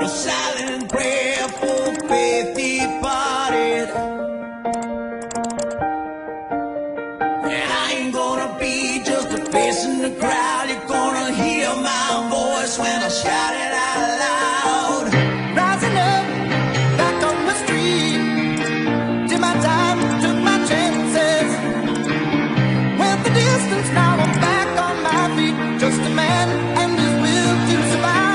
A silent prayer for faith departed. And I ain't gonna be just a face in the crowd. You're gonna hear my voice when I shout it out loud. Rising up, back on the street. Did my time, took my chances. Went the distance, now I'm back on my feet. Just a man and his will to survive.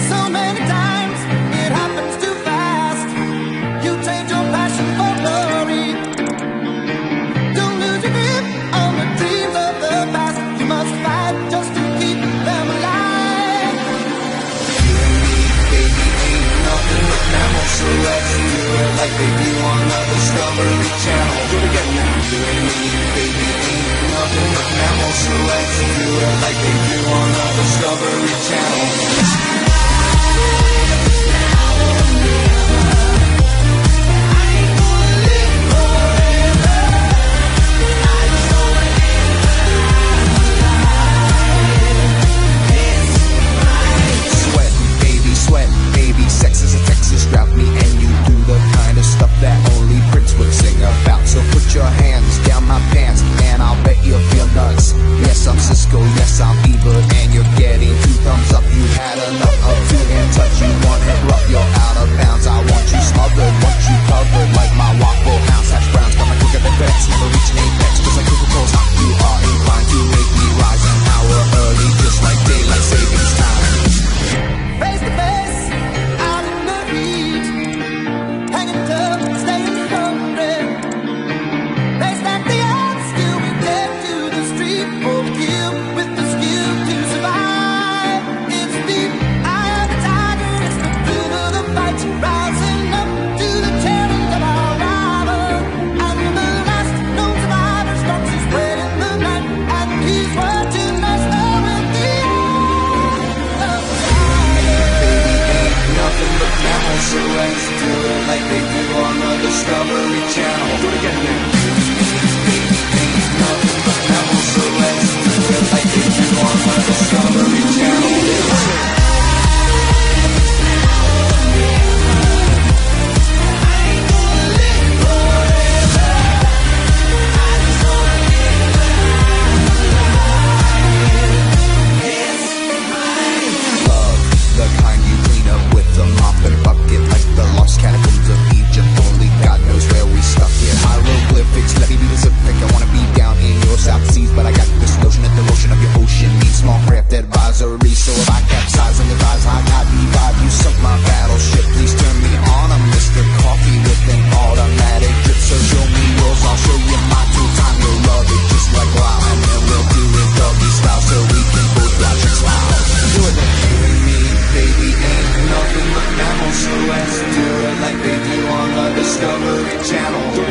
So many times, it happens too fast. You trade your passion for glory. Don't lose your grip on the dreams of the past. You must fight just to keep them alive. You and me, baby, ain't nothing but mammals. So let's do it like they do on the Discovery Channel. Do it again now. You and me, baby, ain't nothing but mammals. So let's do it like they do on the Discovery Channel. Sweat, baby, sex is a Texas drought. Me and you do the kind of stuff that only Prince would sing about. So put your hands down my pants and I'll bet you'll feel nuts. Yes, I'm Cisco, yes, I'm evil, and you're getting 2 thumbs up. You had enough of 2-hand touch. You want it rough, you're out of bounds. I want you smothered, want you covered like my Waffle House hash browns. Coming quicker than FedEx, never reaching apex. Just like Coca-Cola's hot, you are inclined to make me rise an hour early, just like daylight savings time. Face to face, out in the heat, hanging tough, staying hungry. They stack the odds, still we take to the street for the kill with the skill to survive. It's deep, eye of the tiger, it's the thrill of the fight, rising up to the challenge of our rival. And the last known survivor stalks his way in the night, and he's watching us now with the eye of the Nothing but mammals, so let's do it like they do on the Discovery Channel. Do it again now. Ain't nothing but mammals, so let's do it like they do on the Discovery Channel. The kind you clean up with a mop and bucket, like the lost catacombs of Egypt. Only God knows where we stuck here. Hieroglyphics, let me be Pacific. I wanna be down in your South Seas, but I got this notion that the motion of your ocean means small craft advisory. So if I capsize on your thighs, I got vibe. You sunk my battleship. Please turn me on. I'm Mr. Coffee with an automatic drip. So show me yours, I'll show you mine. 2 time you'll love it, just like wow. And then we'll do it doggy style, so we can both watch it loud. Do it then. You and me, baby, ain't nothing but mammals, so let's do it like they do on the Discovery Channel.